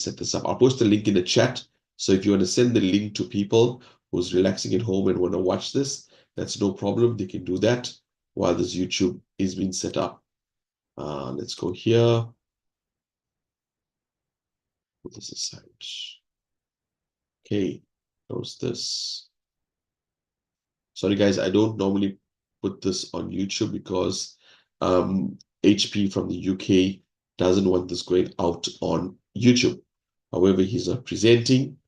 set this up. I'll post the link in the chat. So if you want to send the link to people who's relaxing at home and want to watch this, that's no problem. They can do that while this YouTube is being set up. Let's go here. Put this aside. Okay, close this. Sorry guys, I don't normally put this on YouTube because HP from the UK doesn't want this going out on YouTube. However, he's not presenting,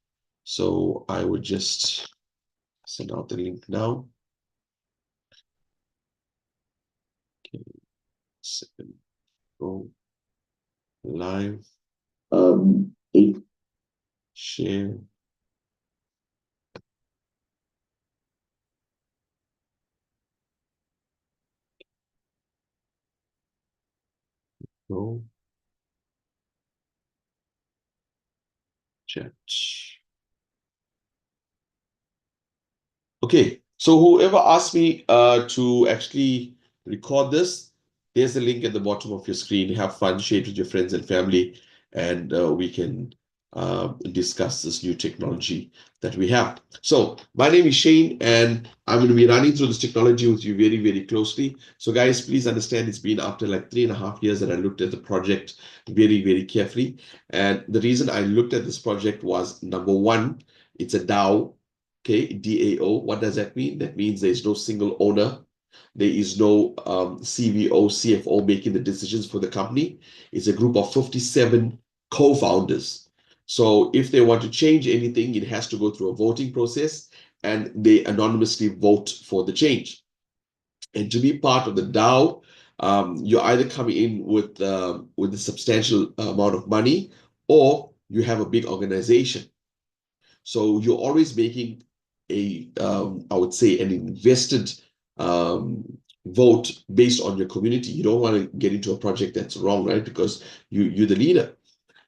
so I would just send out the link now. Okay, second, go live. Share. Go. Chat. Okay, so whoever asked me to actually record this, there's a link at the bottom of your screen. Have fun, share it with your friends and family, and we can discuss this new technology that we have. So my name is Shane, and I'm going to be running through this technology with you very, very closely. So guys, please understand it's been after like 3.5 years that I looked at the project very, very carefully. And the reason I looked at this project was, number one, it's a DAO. Okay, DAO, what does that mean? That means there's no single owner. There is no CVO, CFO making the decisions for the company. It's a group of 57 co-founders. So if they want to change anything, it has to go through a voting process, and they anonymously vote for the change. And to be part of the DAO, you're either coming in with a substantial amount of money, or you have a big organization. So you're always making I would say, an invested vote based on your community. You don't want to get into a project that's wrong, right? Because you're the leader.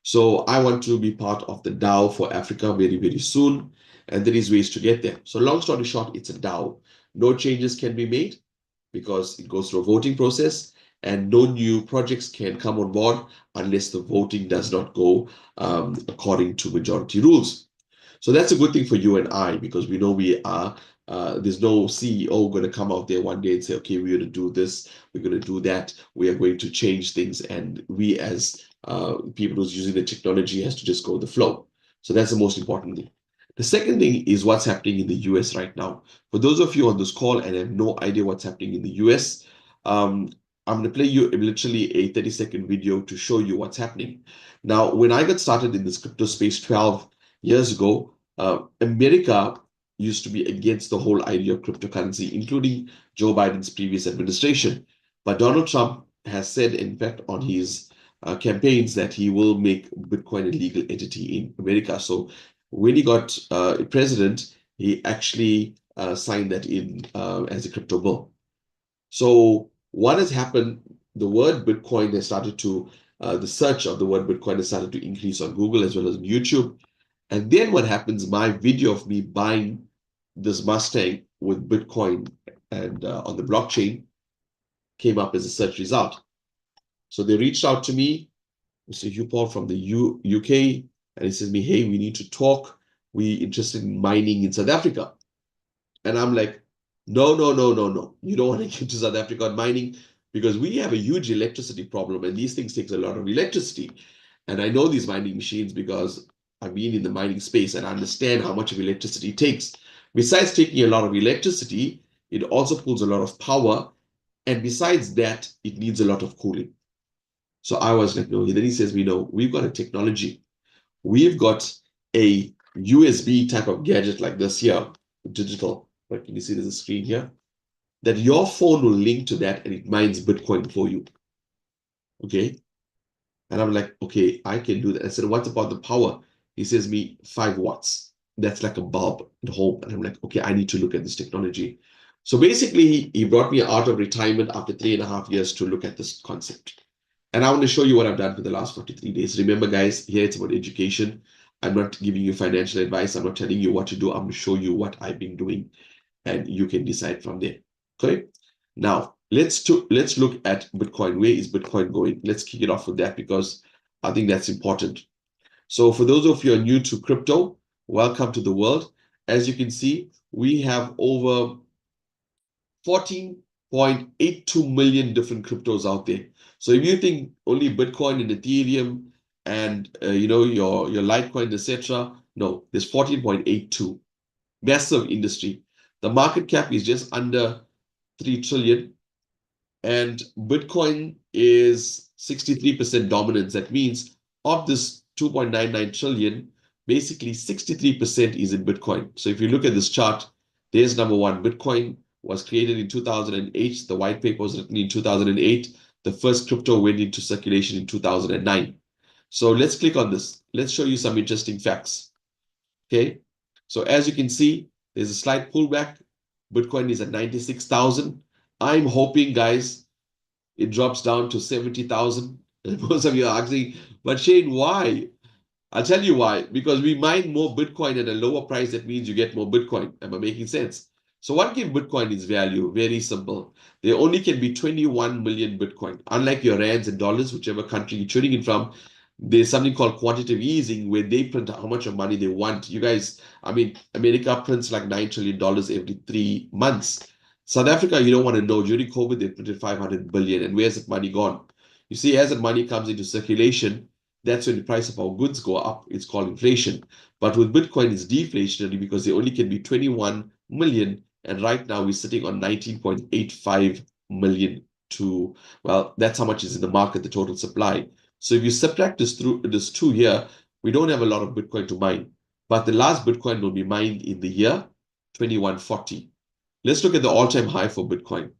So I want to be part of the DAO for Africa very, very soon. And there is ways to get there. So long story short, it's a DAO. No changes can be made because it goes through a voting process, and no new projects can come on board unless the voting does not go according to majority rules. So that's a good thing for you and I, because we know we are, there's no CEO going to come out there one day and say, okay, we're going to do this, we're going to do that, we are going to change things. And we as people who's using the technology has to just go with the flow. So that's the most important thing. The second thing is what's happening in the US right now. For those of you on this call and have no idea what's happening in the US, I'm going to play you literally a 30-second video to show you what's happening. Now, when I got started in this crypto space 12 years ago, America used to be against the whole idea of cryptocurrency, including Joe Biden's previous administration. But Donald Trump has said, in fact, on his campaigns, that he will make Bitcoin a legal entity in America. So when he got president, he actually signed that in as a crypto bill. So what has happened? The word Bitcoin has started to, the search of the word Bitcoin has started to increase on Google as well as on YouTube. And then what happens, my video of me buying this Mustang with Bitcoin and on the blockchain came up as a search result. So they reached out to me, Mr. Hugh Paul from the UK, and he says to me, hey, we need to talk. We're interested in mining in South Africa. And I'm like, no. You don't want to get to South Africa on mining, because we have a huge electricity problem, and these things take a lot of electricity. And I know these mining machines because I've been in the mining space and I understand how much of electricity it takes. Besides taking a lot of electricity, it also pulls a lot of power. And besides that, it needs a lot of cooling. So I was like, no. Then he says, we've got a technology. We've got a USB type of gadget like this here, digital. But can you see there's a screen here? That your phone will link to that and it mines Bitcoin for you. Okay. And I'm like, okay, I can do that. I said, what about the power? He says me 5 watts. That's like a bulb at home. And I'm like, okay, I need to look at this technology. So basically, he brought me out of retirement after 3.5 years to look at this concept. And I want to show you what I've done for the last 43 days. Remember, guys, here it's about education. I'm not giving you financial advice. I'm not telling you what to do. I'm going to show you what I've been doing, and you can decide from there. Okay. Now, let's look at Bitcoin. Where is Bitcoin going? Let's kick it off with that, because I think that's important. So for those of you who are new to crypto, welcome to the world. As you can see, we have over 14.82 million different cryptos out there. So if you think only Bitcoin and Ethereum and your Litecoin, etc., no, there's 14.82. Massive industry. The market cap is just under 3 trillion, and Bitcoin is 63% dominance. That means of this 2.99 trillion, basically 63% is in Bitcoin. So if you look at this chart, there's number one. Bitcoin was created in 2008. The white paper was written in 2008. The first crypto went into circulation in 2009. So let's click on this. Let's show you some interesting facts. Okay. So as you can see, there's a slight pullback. Bitcoin is at 96,000. I'm hoping, guys, it drops down to 70,000. And most of you are asking, but Shane, why? I'll tell you why. Because we mine more Bitcoin at a lower price. That means you get more Bitcoin. Am I making sense? So what gives Bitcoin its value? Very simple. There only can be 21 million Bitcoin. Unlike your rands and dollars, whichever country you're trading it from, there's something called quantitative easing where they print how much of money they want. You guys, I mean, America prints like $9 trillion every 3 months. South Africa, you don't want to know. During COVID, they printed 500 billion. And where's that money gone? You see, as that money comes into circulation, that's when the price of our goods go up. It's called inflation. But with Bitcoin, it's deflationary because there only can be 21 million. And right now we're sitting on 19.85 million to, well, that's how much is in the market, the total supply. So if you subtract this through this 2 year, we don't have a lot of Bitcoin to mine. But the last Bitcoin will be mined in the year 2140. Let's look at the all-time high for Bitcoin.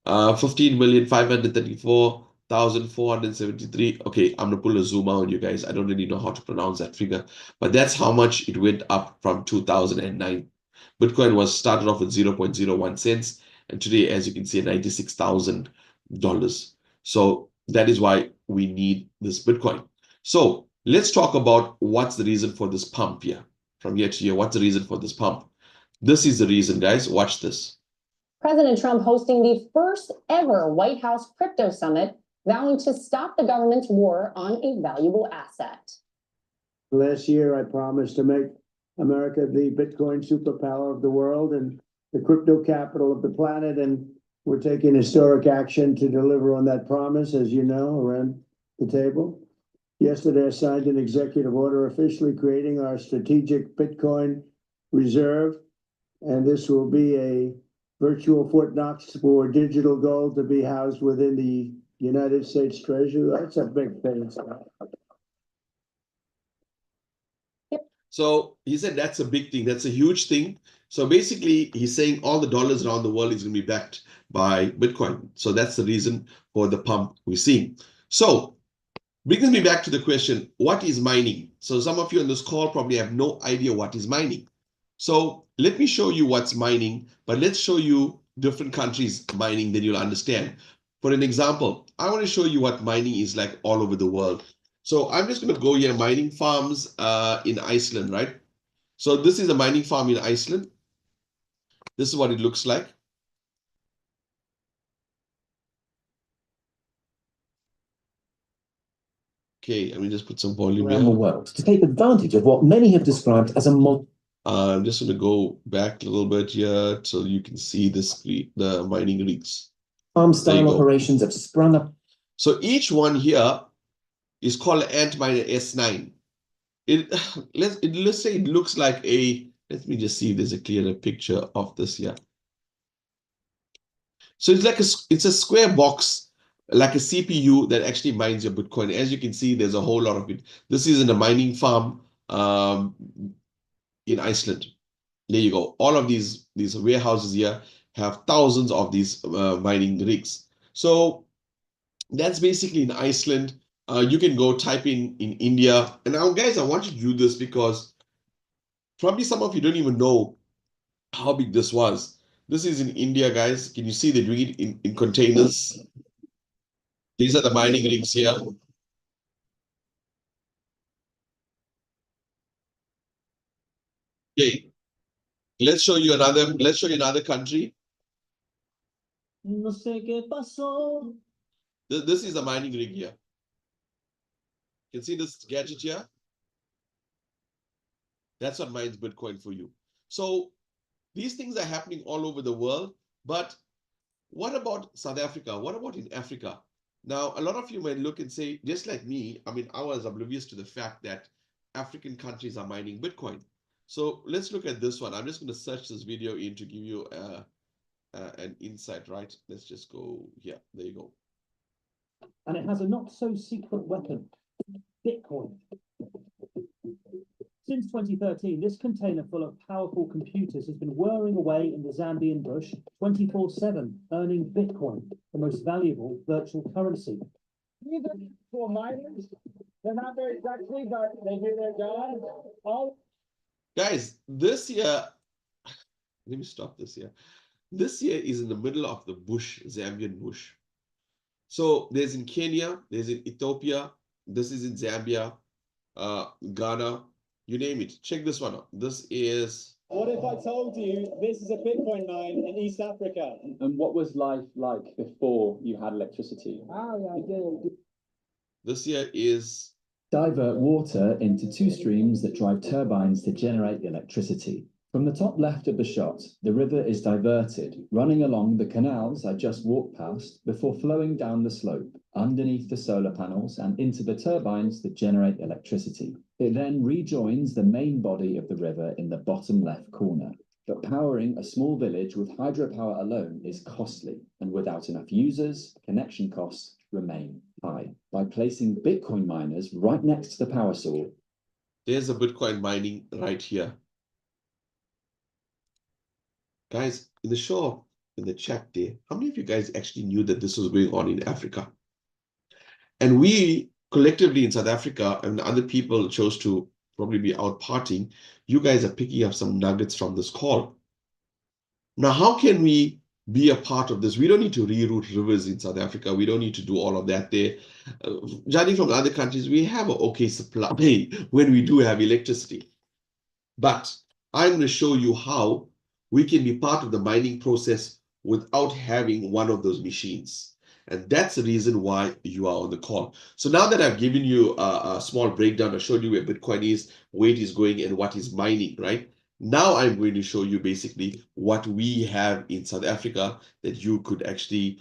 15,534,473. Okay, I'm gonna pull a zoom out on you guys. I don't really know how to pronounce that figure, but that's how much it went up from 2009. Bitcoin was started off with 0.01 cents, and today, as you can see, $96,000. So that is why we need this Bitcoin. So let's talk about what's the reason for this pump here. From year to year, what's the reason for this pump? This is the reason, guys. Watch this. President Trump hosting the first ever White House crypto summit, vowing to stop the government's war on a valuable asset. Last year, I promised to make America the Bitcoin superpower of the world and the crypto capital of the planet. And we're taking historic action to deliver on that promise, as you know, around the table. Yesterday, I signed an executive order officially creating our strategic Bitcoin reserve. And this will be a virtual Fort Knox for digital gold to be housed within the United States Treasury. That's a big thing. So he said that's a big thing. That's a huge thing. So basically, he's saying all the dollars around the world is going to be backed by Bitcoin. So that's the reason for the pump we're seeing. So brings me back to the question, what is mining? So some of you on this call probably have no idea what is mining. So let me show you what's mining, but let's show you different countries mining, then you'll understand. For an example, I want to show you what mining is like all over the world. So I'm just going to go here, mining farms in Iceland, right? So this is a mining farm in Iceland. This is what it looks like. Okay, let me just put some volume around the world to take advantage of what many have described as a modern. I'm just going to go back a little bit here so you can see the mining rigs. Farm-style operations have sprung up. So each one here is called Antminer S9. Let's say it looks like a, let me just see if there's a clearer picture of this here. So it's like it's a square box, like a CPU that actually mines your Bitcoin. As you can see, there's a whole lot of it. This is in a mining farm in Iceland. There you go. All of these warehouses here have thousands of these mining rigs. So that's basically in Iceland. You can go type in India. And now, guys, I want you to do this because probably some of you don't even know how big this was. This is in India, guys. Can you see they're doing it in containers? These are the mining rigs here. Okay. Let's show you another country. This is a mining rig here. You can see this gadget here. That's what mines Bitcoin for you. So these things are happening all over the world. But what about South Africa? What about in Africa? Now, a lot of you might look and say, just like me, I mean, I was oblivious to the fact that African countries are mining Bitcoin. So let's look at this one. I'm just going to search this video in to give you an insight, right? Let's just go here. There you go. And it has a not so secret weapon, Bitcoin. Since 2013, this container full of powerful computers has been whirring away in the Zambian bush 24/7, earning Bitcoin, the most valuable virtual currency. These are for miners. They're not very sexy, but they do their job. All Guys, this year, let me stop this here. This year is in the middle of the bush, Zambian bush. So there's in Kenya, there's in Ethiopia, this is in Zambia, Ghana, you name it. Check this one out. This is... What if I told you this is a Bitcoin mine in East Africa? And what was life like before you had electricity? This here is... Divert water into two streams that drive turbines to generate electricity. From the top left of the shot, the river is diverted, running along the canals I just walked past before flowing down the slope, underneath the solar panels and into the turbines that generate electricity. It then rejoins the main body of the river in the bottom left corner. But powering a small village with hydropower alone is costly, and without enough users, connection costs remain high. By placing Bitcoin miners right next to the power source, there's a Bitcoin mining right here. Guys, in the show, in the chat there, how many of you guys actually knew that this was going on in Africa? And we collectively in South Africa, and other people chose to probably be out partying, you guys are picking up some nuggets from this call. Now, how can we be a part of this? We don't need to reroute rivers in South Africa. We don't need to do all of that there. Judging from other countries, we have an okay supply when we do have electricity. But I'm going to show you how we can be part of the mining process without having one of those machines. And that's the reason why you are on the call. So now that I've given you a small breakdown, I showed you where Bitcoin is, where it is going, and what is mining, right? Now I'm going to show you basically what we have in South Africa that you could actually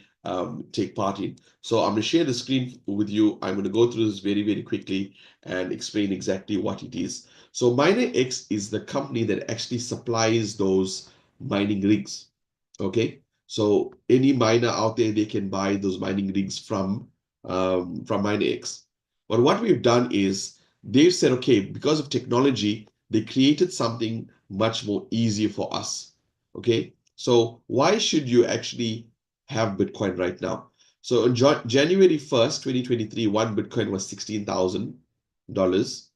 take part in. So I'm going to share the screen with you. I'm going to go through this very, very quickly and explain exactly what it is. So MinerX is the company that actually supplies those mining rigs, okay? So any miner out there, they can buy those mining rigs from MinerX. But what we've done is they've said, okay, because of technology, they created something much more easier for us, okay? So why should you actually have Bitcoin right now? So on January 1st, 2023, one Bitcoin was $16,000.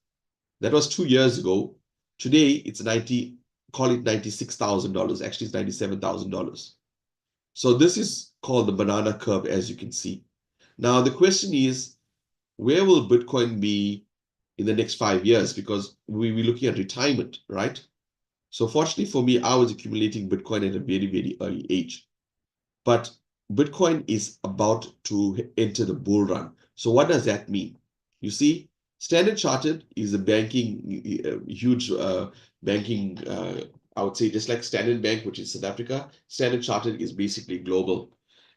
That was 2 years ago. Today, it's call it $96,000. Actually, it's $97,000. So this is called the banana curve, as you can see. Now, the question is, where will Bitcoin be in the next 5 years? Because we're looking at retirement, right? So fortunately for me, I was accumulating Bitcoin at a very, very early age. But Bitcoin is about to enter the bull run. So what does that mean? You see, Standard Chartered is a huge banking, I would say, just like Standard Bank, which is South Africa. Standard Chartered is basically global.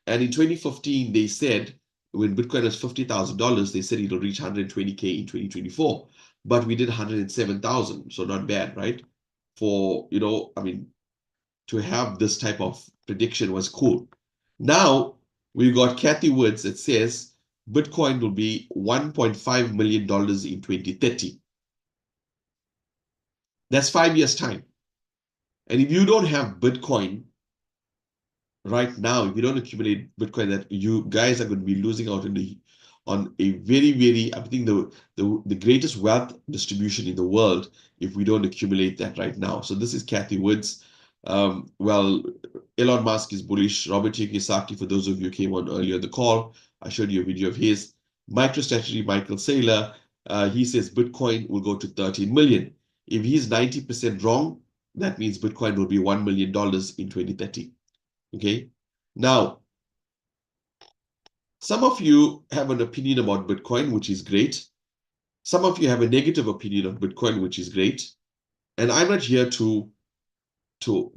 And in 2015, they said, when Bitcoin was $50,000, they said it'll reach 120K in 2024. But we did 107,000, so not bad, right? For, you know, I mean, to have this type of prediction was cool. Now, we've got Cathie Woods that says, Bitcoin will be $1.5 million in 2030. That's 5 years' time. And if you don't have Bitcoin right now, if you don't accumulate Bitcoin, that you guys are going to be losing out on a very, very, I think the greatest wealth distribution in the world if we don't accumulate that right now. So this is Cathie Woods. Well, Elon Musk is bullish. Robert Kiyosaki, for those of you who came on earlier in the call, I showed you a video of his. MicroStrategy, Michael Saylor, he says Bitcoin will go to 13 million. If he's 90% wrong, that means Bitcoin will be $1 million in 2030. Okay. Now, some of you have an opinion about Bitcoin, which is great. Some of you have a negative opinion of Bitcoin, which is great. And I'm not here to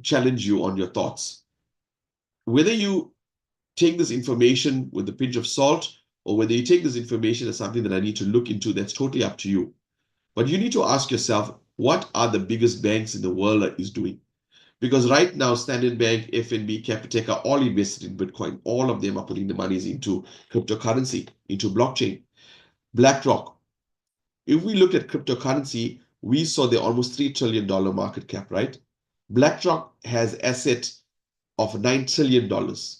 challenge you on your thoughts. Whether you take this information with a pinch of salt, or whether you take this information as something that I need to look into, that's totally up to you. But you need to ask yourself, what are the biggest banks in the world that is doing? Because right now, Standard Bank, FNB, Capitec are all invested in Bitcoin. All of them are putting the monies into cryptocurrency, into blockchain. BlackRock. If we look at cryptocurrency, we saw the almost $3 trillion market cap, right? BlackRock has assets of $9 trillion.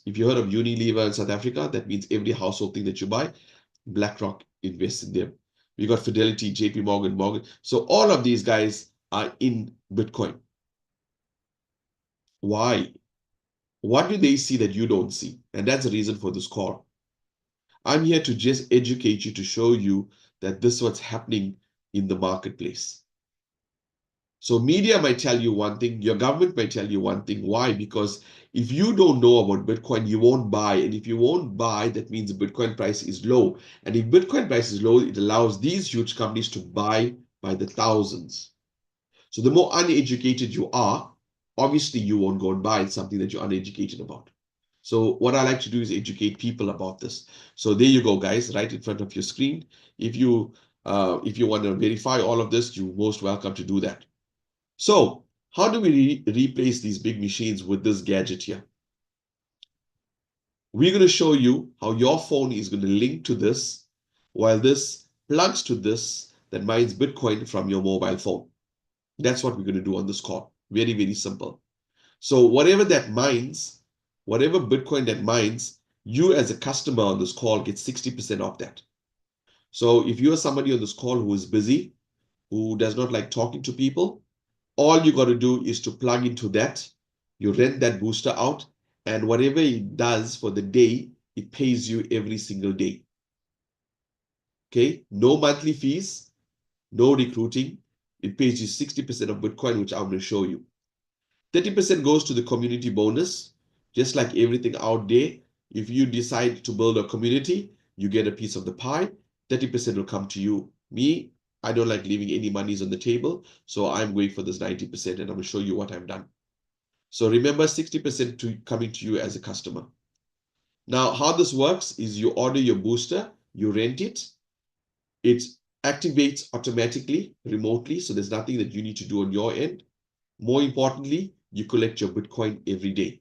If you heard of Unilever in South Africa, that means every household thing that you buy, BlackRock invests in them. We got Fidelity, JP Morgan. So all of these guys are in Bitcoin. Why? What do they see that you don't see? And that's the reason for this call. I'm here to just educate you, to show you that this is what's happening in the marketplace. So media might tell you one thing, your government might tell you one thing. Why? Because if you don't know about Bitcoin, you won't buy. And if you won't buy, that means the Bitcoin price is low. And if Bitcoin price is low, it allows these huge companies to buy by the thousands. So the more uneducated you are, obviously you won't go and buy something that you're uneducated about. So what I like to do is educate people about this. So there you go, guys, right in front of your screen. If you want to verify all of this, you're most welcome to do that. So how do we replace these big machines with this gadget here? We're going to show you how your phone is going to link to this, while this plugs to this that mines Bitcoin from your mobile phone. That's what we're going to do on this call. Very, very simple. So whatever that mines, whatever Bitcoin that mines, you as a customer on this call get 60% off that. So if you're somebody on this call who is busy, who does not like talking to people, all you got to do is to plug into that. You rent that booster out, and whatever it does for the day, it pays you every single day. Okay, no monthly fees, no recruiting. It pays you 60% of Bitcoin, which I'm going to show you. 30% goes to the community bonus. Just like everything out there, if you decide to build a community, you get a piece of the pie. 30% will come to you. Me, I don't like leaving any monies on the table, so I'm going for this 90%, and I'm going to show you what I've done. So remember, 60% coming to you as a customer. Now, how this works is you order your booster, you rent it, it activates automatically, remotely, so there's nothing that you need to do on your end. More importantly, you collect your Bitcoin every day,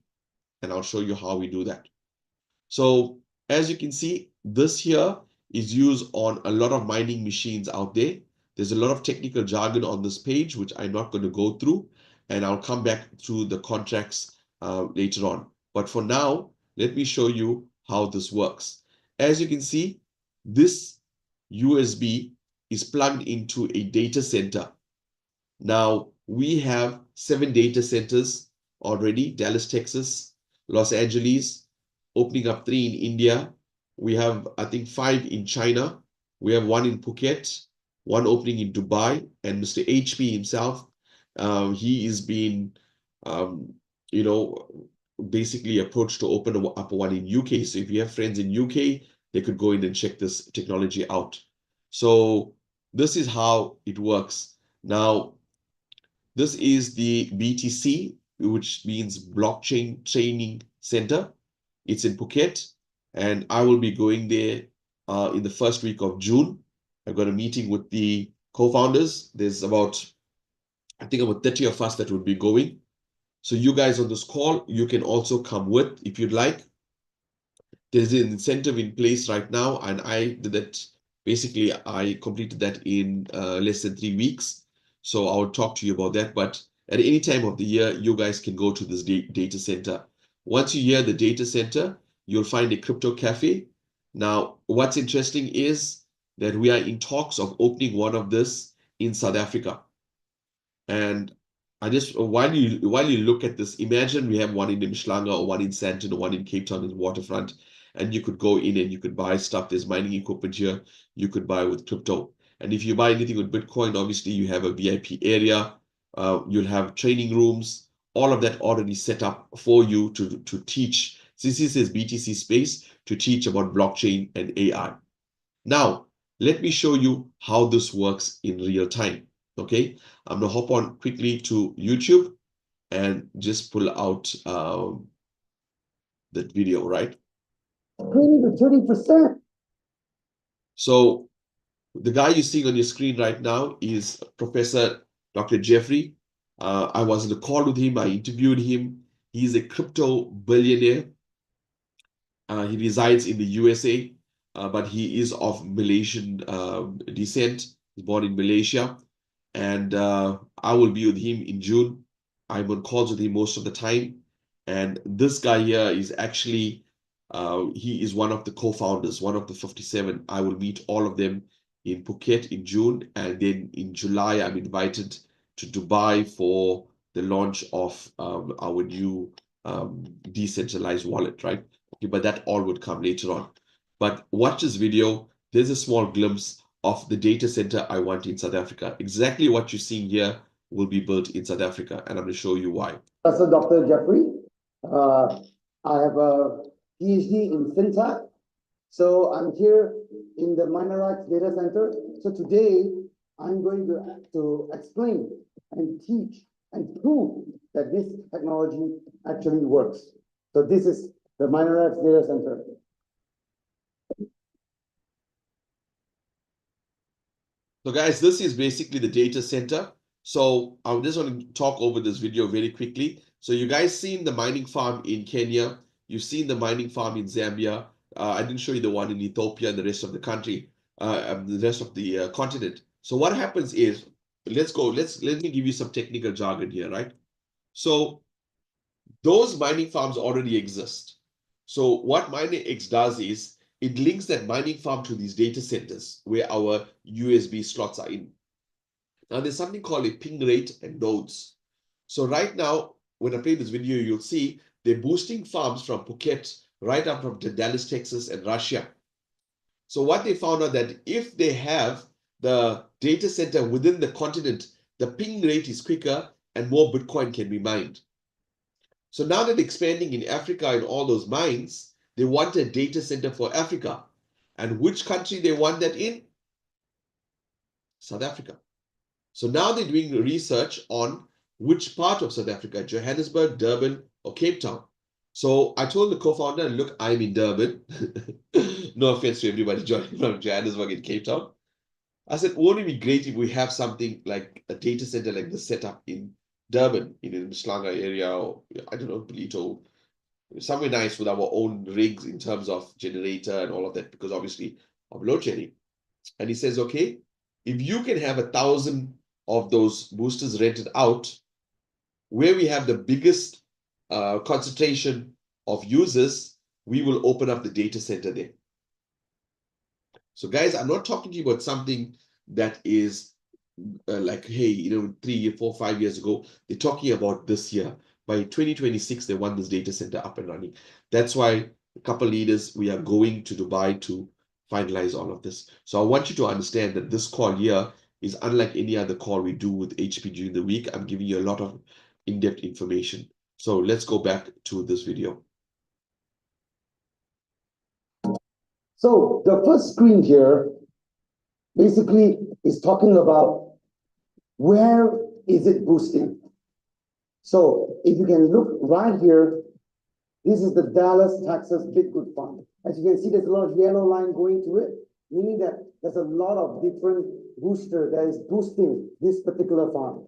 and I'll show you how we do that. So as you can see, this here is used on a lot of mining machines out there. There's a lot of technical jargon on this page, which I'm not going to go through, and I'll come back to the contracts later on. But for now, let me show you how this works. As you can see, this USB is plugged into a data center. Now, we have 7 data centers already: Dallas, Texas, Los Angeles, opening up 3 in India. We have, I think, 5 in China. We have 1 in Phuket, 1 opening in Dubai, and Mr. HP himself, he is being, basically approached to open up 1 in UK. So if you have friends in UK, they could go in and check this technology out. So this is how it works. Now, this is the BTC, which means Blockchain Training Center. It's in Phuket, and I will be going there in the first week of June. I've got a meeting with the co-founders. There's about 30 of us that would be going. So you guys on this call, you can also come with if you'd like. There's an incentive in place right now, and I did that. Basically, I completed that in less than 3 weeks. So I'll talk to you about that. But at any time of the year, you guys can go to this data center. Once you hear the data center, you'll find a crypto cafe. Now, what's interesting is that we are in talks of opening one of this in South Africa. And I just, while you look at this, imagine we have one in Mhlanga, or one in Sandton, or one in Cape Town in the waterfront, and you could go in and you could buy stuff. There's mining equipment here. You could buy with crypto. And if you buy anything with Bitcoin, obviously you have a VIP area. You'll have training rooms, all of that already set up for you to teach. This is BTC space to teach about blockchain and AI. Now, let me show you how this works in real time. Okay, I'm gonna hop on quickly to YouTube and just pull out that video, right? 20 to 30%. So the guy you're seeing on your screen right now is Professor Dr. Jeffrey. I was on a call with him. I interviewed him. He's a crypto billionaire. He resides in the USA, but he is of Malaysian descent. He's born in Malaysia. And I will be with him in June. I'm on calls with him most of the time. And this guy here is actually, he is one of the co-founders, one of the 57. I will meet all of them in Phuket in June. And then in July, I'm invited to Dubai for the launch of our new decentralized wallet, right? Okay, but that all would come later on. But watch this video. There's a small glimpse of the data center I want in South Africa. Exactly what you're seeing here will be built in South Africa, and I'm going to show you why. Professor Dr. Jeffrey. I have a PhD in FinTech. So I'm here in the Minorites Data Center. So today I'm going to explain and teach and prove that this technology actually works. So this is the Minorites Data Center. So guys, this is basically the data center. So I'm just going to talk over this video very quickly. So you guys seen the mining farm in Kenya. You've seen the mining farm in Zambia. I didn't show you the one in Ethiopia and the rest of the country, the rest of the continent. So what happens is, let me give you some technical jargon here, right? So those mining farms already exist. So what Minex does is it links that mining farm to these data centers where our USB slots are in. Now there's something called a ping rate and nodes. So right now, when I play this video, you'll see they're boosting farms from Phuket right up from Dallas, Texas, and Russia. So what they found out that if they have the data center within the continent, the ping rate is quicker and more Bitcoin can be mined. So now that expanding in Africa and all those mines, they want a data center for Africa. And which country they want that in? South Africa. So now they're doing research on which part of South Africa, Johannesburg, Durban, or Cape Town. So I told the co-founder, look, I'm in Durban. No offense to everybody joining from Johannesburg and Cape Town. I said, wouldn't it be great if we have something like a data center like this set up in Durban, in the Mhlanga area, or I don't know, Ballito, somewhere nice with our own rigs in terms of generator and all of that, because obviously of load shedding. And he says, okay, if you can have 1,000 of those boosters rented out, where we have the biggest concentration of users, we will open up the data center there. So guys, I'm not talking to you about something that is like, hey, 3, 4, 5 years ago. They're talking about this year. By 2026, they want this data center up and running. That's why a couple leaders, we are going to Dubai to finalize all of this. So I want you to understand that this call here is unlike any other call we do with HP during the week. I'm giving you a lot of in-depth information. So let's go back to this video. So the first screen here basically is talking about where is it boosting. So if you can look right here, this is the Dallas, Texas Bitcoin Fund. As you can see, there's a lot of yellow line going to it, meaning that there's a lot of different booster that is boosting this particular farm.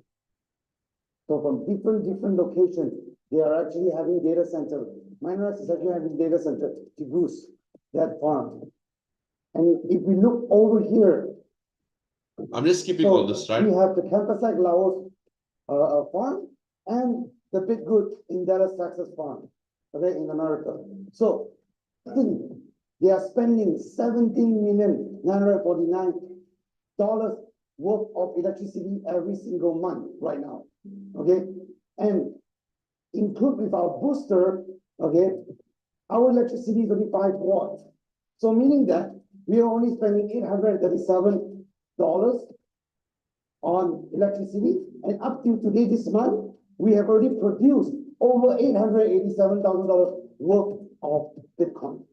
So from different locations, they are actually having data center. Minorites is actually having data center to boost that farm. And if we look over here, I'm just skipping all this, right? We have the Campasite Laos farm and the Bitgood in Dallas, Texas farm, okay, in America. So they are spending $17,949 worth of electricity every single month right now, okay? And include with our booster, okay, our electricity is only 5 watts. So meaning that we are only spending $837 on electricity, and up to today this month, we have already produced over $887,000 worth of Bitcoin.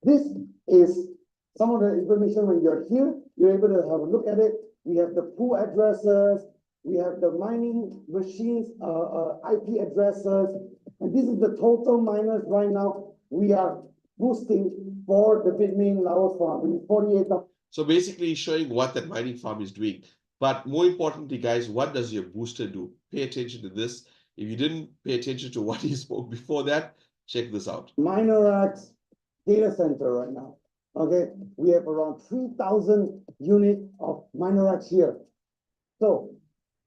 This is some of the information. When you're here, you're able to have a look at it. We have the pool addresses, we have the mining machines, IP addresses, and this is the total miners right now. We are boosting for the Bitmain Laos farm, which is 48,000. So basically showing what that mining farm is doing. But more importantly, guys, what does your booster do? Pay attention to this. If you didn't pay attention to what he spoke before that, check this out. Minerax data center right now. Okay, we have around 3,000 units of Minerax here. So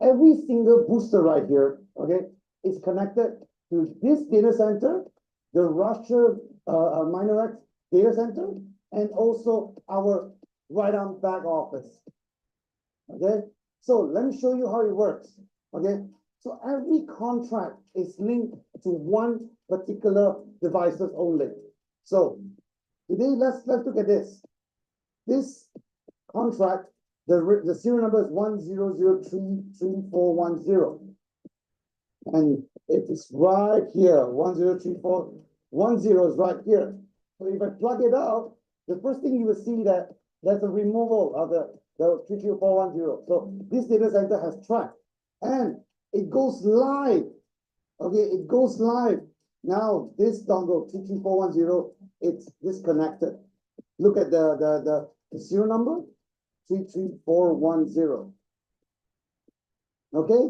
every single booster right here, okay, is connected to this data center, the Russia Minerax data center, and also our right arm back office. Okay, so let me show you how it works. Okay, so every contract is linked to one particular devices only. So today, let's look at this. This contract, the serial number is 10033410. And it is right here, 103410 is right here. So if I plug it out, the first thing you will see that there's a removal of the 33410. So this data center has tracked and it goes live. Okay, it goes live. Now this dongle 33410, it's disconnected. Look at the serial number 33410. Okay,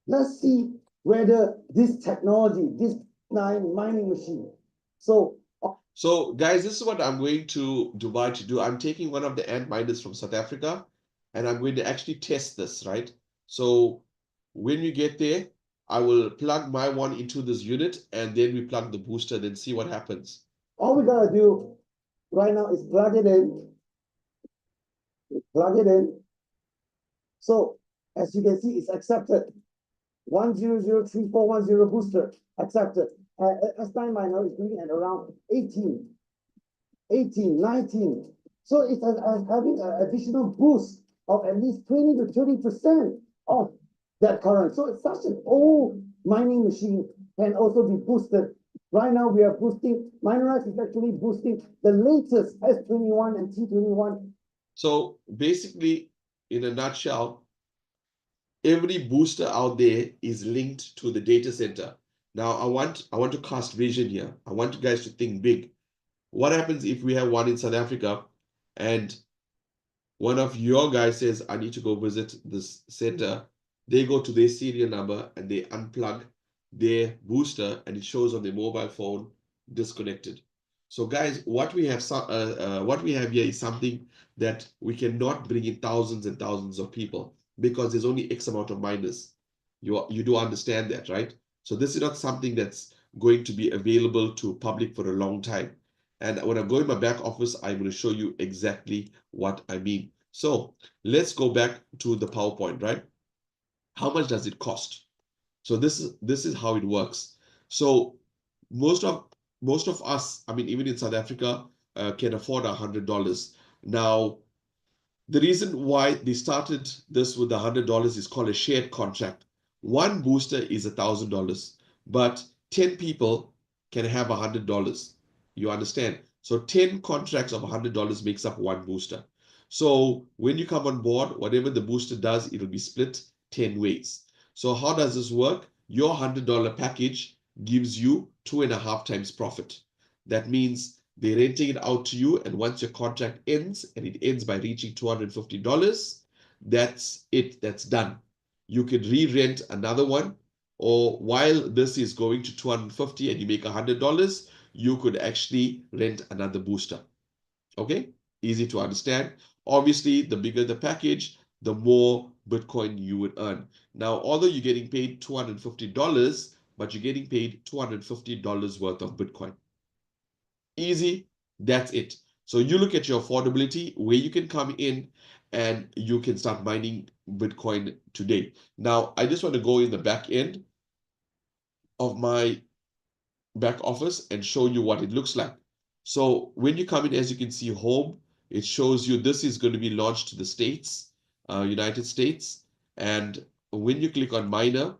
let's see whether this technology, this mining machine. So guys, this is what I'm going to Dubai to do. I'm taking one of the ant miners from South Africa, and I'm going to actually test this, right? So when we get there, I will plug my one into this unit, and then we plug the booster, then see what happens. All we gotta do right now is plug it in. Plug it in. So as you can see, it's accepted. 10033410 booster accepted. S9 miner is doing at around 18, 19. So it's having an additional boost of at least 20 to 30% of that current. So it's such an old mining machine can also be boosted. Right now we are boosting, Minerax is actually boosting the latest S21 and T21. So basically, in a nutshell, every booster out there is linked to the data center. Now I want to cast vision here. I want you guys to think big. What happens if we have one in South Africa and one of your guys says, I need to go visit this center. They go to their serial number and they unplug their booster and it shows on their mobile phone disconnected. So guys, what we have here is something that we cannot bring in thousands and thousands of people because there's only X amount of miners. You do understand that, right? So this is not something that's going to be available to public for a long time. And when I go in my back office, I'm going to show you exactly what I mean. So let's go back to the PowerPoint, right? How much does it cost? So this is how it works. So most of us, I mean, even in South Africa, can afford $100. Now, the reason why they started this with $100 is called a shared contract. One booster is $1,000, but 10 people can have $100. You understand? So 10 contracts of $100 makes up one booster. So when you come on board, whatever the booster does, it'll be split 10 ways. So how does this work? Your $100 package gives you 2.5 times profit. That means they're renting it out to you, and once your contract ends, and it ends by reaching $250, that's it, that's done. You could re-rent another one, or while this is going to $250 and you make $100, you could actually rent another booster. Okay, easy to understand. Obviously, the bigger the package, the more Bitcoin you would earn. Now, although you're getting paid $250, but you're getting paid $250 worth of Bitcoin. Easy, that's it. So you look at your affordability, where you can come in and you can start mining Bitcoin today. Now, I just want to go in the back end of my back office and show you what it looks like. So when you come in, as you can see, home, it shows you this is going to be launched to the States, United States. And when you click on miner,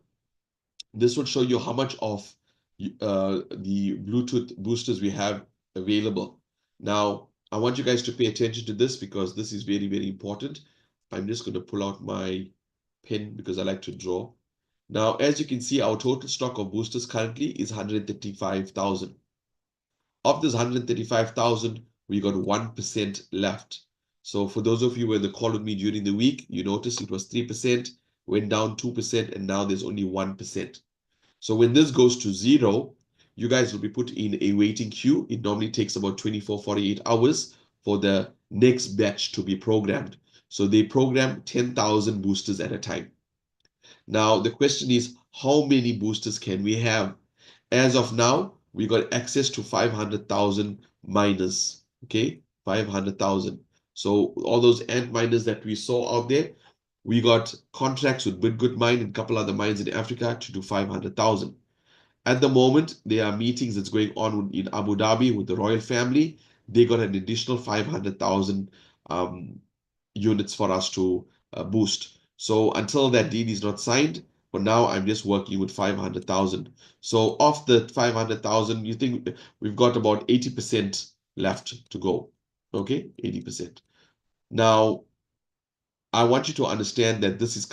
this will show you how much of the Bluetooth boosters we have available. Now, I want you guys to pay attention to this because this is very, very important. I'm just going to pull out my pen because I like to draw. Now, as you can see, our total stock of boosters currently is 135,000. Of this 135,000, we got 1% left. So for those of you who were in the call with me during the week, you noticed it was 3%, went down 2%, and now there's only 1%. So when this goes to zero, you guys will be put in a waiting queue. It normally takes about 24, 48 hours for the next batch to be programmed. So they program 10,000 boosters at a time. Now, the question is, how many boosters can we have? As of now, we got access to 500,000 miners, okay? 500,000. So all those ant miners that we saw out there, we got contracts with Bitgood Mine and a couple other mines in Africa to do 500,000. At the moment, there are meetings that's going on in Abu Dhabi with the royal family. They got an additional 500,000 units for us to boost. So until that deal is not signed, for now, I'm just working with 500,000. So of the 500,000, you think we've got about 80% left to go. Okay, 80%. Now, I want you to understand that this is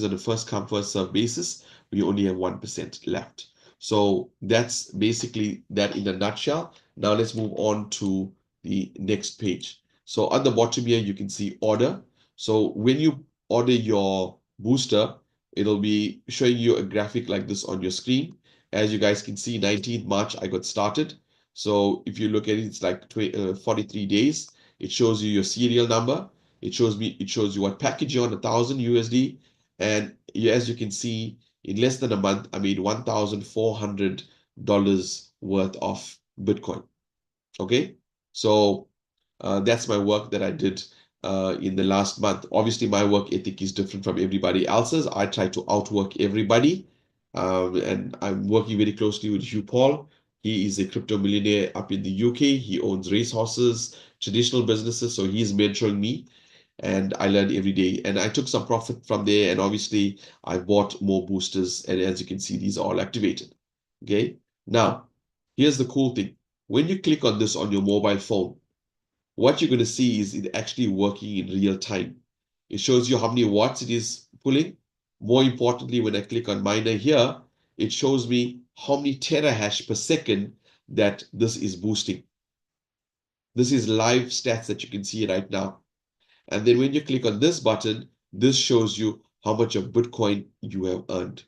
on a first come first serve basis. We only have 1% left. So that's basically that in a nutshell. Now let's move on to the next page. So on the bottom here, you can see order. So when you order your booster, it'll be showing you a graphic like this on your screen. As you guys can see, 19th March, I got started. So if you look at it, it's like 43 days. It shows you your serial number. It shows you what package you're on, 1,000 USD. And as you can see, in less than a month, I made $1,400 worth of Bitcoin. Okay, so that's my work that I did in the last month. Obviously, my work ethic is different from everybody else's. I try to outwork everybody. And I'm working very closely with Hugh Paul. He is a crypto millionaire up in the UK. He owns racehorses, traditional businesses. So he's mentoring me. And I learned every day. And I took some profit from there. And obviously, I bought more boosters. And as you can see, these are all activated. Okay. Now, here's the cool thing. When you click on this on your mobile phone, what you're going to see is it actually working in real time. It shows you how many watts it is pulling. More importantly, when I click on miner here, it shows me how many terahash per second that this is boosting. This is live stats that you can see right now. And then when you click on this button, this shows you how much of Bitcoin you have earned.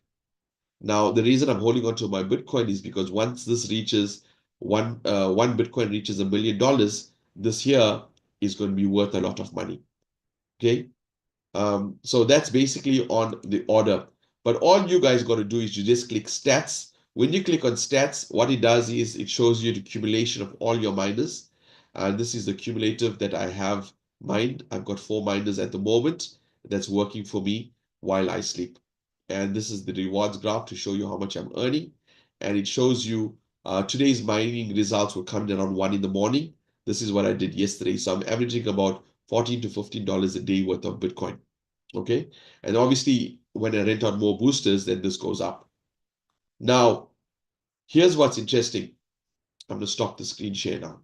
Now, the reason I'm holding on to my Bitcoin is because once this reaches one Bitcoin reaches $1 million, this here is going to be worth a lot of money. Okay. So that's basically on the order. But all you guys got to do is you just click stats. When you click on stats, what it does is it shows you the accumulation of all your miners. And this is the cumulative that I have mined. I've got 4 miners at the moment that's working for me while I sleep. And this is the rewards graph to show you how much I'm earning. And it shows you today's mining results will come around 1 in the morning. This is what I did yesterday. So I'm averaging about $14 to $15 a day worth of Bitcoin. Okay. And obviously, when I rent out more boosters, then this goes up. Now, here's what's interesting. I'm going to stop the screen share now.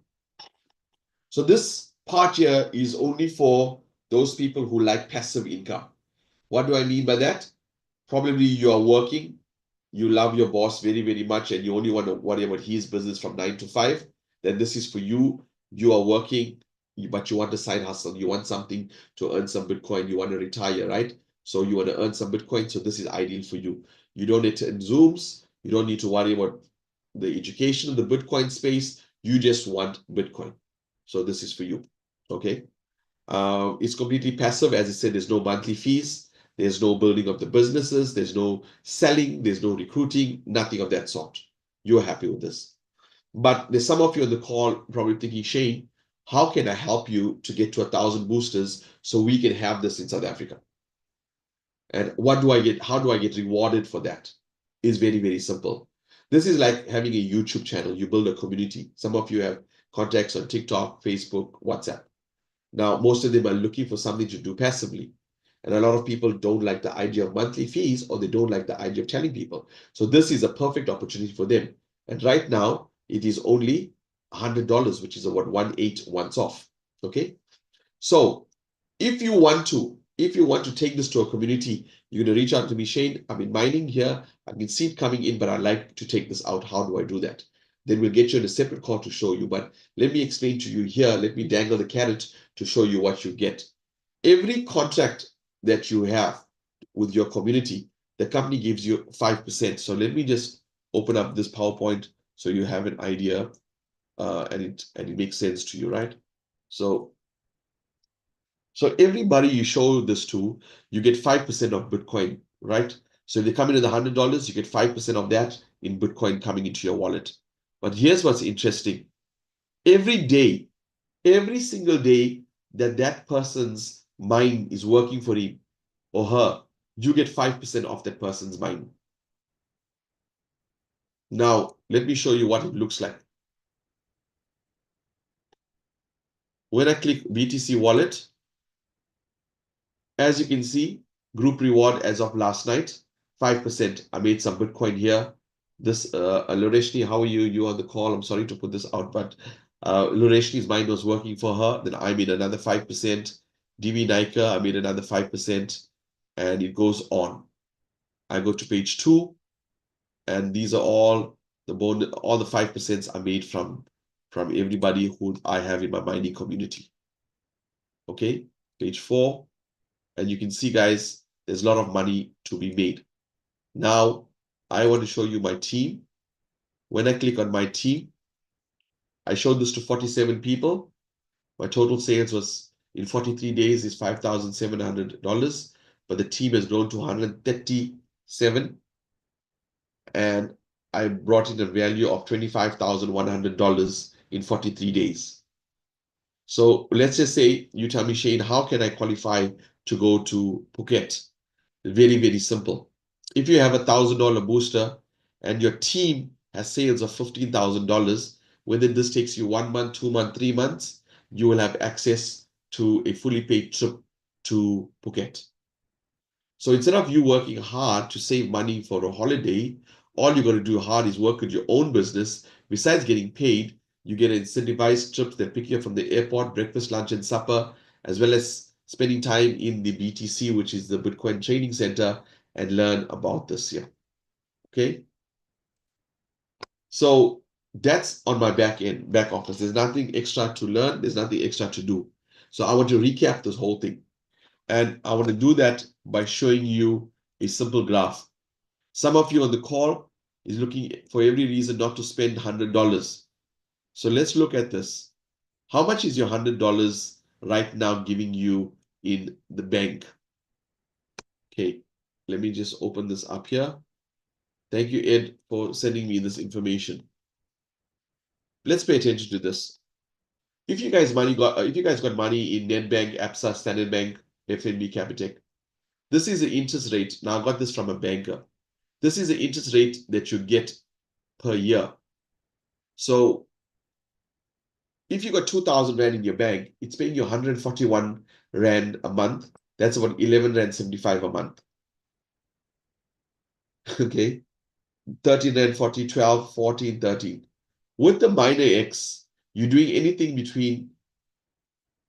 So this part here is only for those people who like passive income. What do I mean by that? Probably you are working, you love your boss very, very much, and you only want to worry about his business from 9 to 5. Then this is for you. You are working, but you want a side hustle. You want something to earn some Bitcoin. You want to retire, right? So you want to earn some Bitcoin. So this is ideal for you. You don't need to end Zooms. You don't need to worry about the education of the Bitcoin space. You just want Bitcoin. So this is for you. Okay. It's completely passive. As I said, there's no monthly fees. There's no building of the businesses. There's no selling. There's no recruiting. Nothing of that sort. You're happy with this. But there's some of you on the call probably thinking, Shane, how can I help you to get to 1,000 boosters so we can have this in South Africa? And what do I get? How do I get rewarded for that? It's very, very simple. This is like having a YouTube channel. You build a community. Some of you have contacts on TikTok, Facebook, WhatsApp. Now, most of them are looking for something to do passively. And a lot of people don't like the idea of monthly fees, or they don't like the idea of telling people. So this is a perfect opportunity for them. And right now, it is only $100, which is about 1/8 once off. Okay. So if you want to if you want to take this to a community, you're going to reach out to me, Shane. I'm in mining here. I can see it coming in, but I'd like to take this out. How do I do that? Then we'll get you in a separate call to show you. But let me explain to you here. Let me dangle the carrot to show you what you get. Every contract that you have with your community, the company gives you 5%. So let me just open up this PowerPoint so you have an idea and it makes sense to you, right? So everybody you show this to, you get 5% of Bitcoin, right? So if they come in with $100, you get 5% of that in Bitcoin coming into your wallet. But here's what's interesting. Every day, every single day that person's mine is working for him or her, you get 5% of that person's mine. Now, let me show you what it looks like. When I click BTC wallet, as you can see, group reward as of last night, 5%. I made some Bitcoin here. This, Loreshni, how are you? You on the call? I'm sorry to put this out, but Loreshni's mind was working for her. Then I made another 5%. DB Nika, I made another 5%. And it goes on. I go to page 2, and these are all the 5% are made from everybody who I have in my mining community. Okay, page 4. And you can see, guys, there's a lot of money to be made. Now, I want to show you my team. When I click on my team, I showed this to 47 people. My total sales was in 43 days is $5,700, but the team has grown to 137. And I brought in a value of $25,100 in 43 days. So let's just say you tell me, Shane, how can I qualify to go to Phuket? Very, very simple. If you have $1,000 booster and your team has sales of $15,000, whether this takes you 1 month, 2 months, 3 months, you will have access to a fully paid trip to Phuket. So instead of you working hard to save money for a holiday, all you got to do hard is work with your own business. Besides getting paid, you get incentivized trips that pick you up from the airport, breakfast, lunch, and supper, as well as spending time in the BTC, which is the Bitcoin Training Center, and learn about this here. Okay. So that's on my back office. There's nothing extra to learn. There's nothing extra to do. So I want to recap this whole thing. And I want to do that by showing you a simple graph. Some of you on the call is looking for every reason not to spend $100. So let's look at this. How much is your $100 right now giving you in the bank? Okay, let me just open this up here. Thank you, Ed, for sending me this information. Let's pay attention to this. If you guys got money in Nedbank, Absa, Standard Bank, FNB, Capitec, this is the interest rate. Now I got this from a banker. This is the interest rate that you get per year. So if you got 2,000 Rand in your bank, it's paying you 141 Rand a month. That's about 11 Rand 75 a month. Okay. 13 Rand 40, 12, 14, 13. With the Miner X, you're doing anything between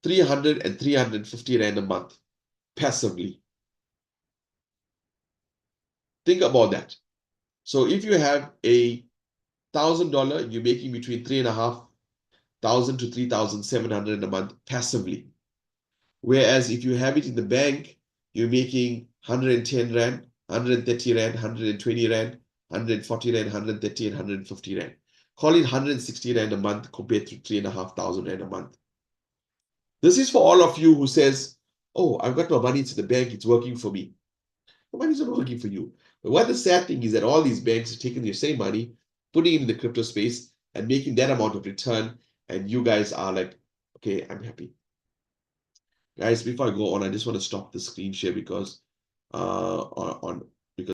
300 and 350 Rand a month passively. Think about that. So if you have a $1,000, you're making between 3,500 to 3,700 a month passively. Whereas if you have it in the bank, you're making 110 Rand, 130 Rand, 120 Rand, 140 Rand, 130 and 150 Rand. Call it 160 Rand a month compared to 3,500 Rand a month. This is for all of you who says, oh, I've got my money into the bank, it's working for me. The money's not working for you. But what the sad thing is that all these banks are taking your same money, putting it in the crypto space and making that amount of return. And you guys are like, okay, I'm happy. Guys, before I go on, I just want to stop the screen share because on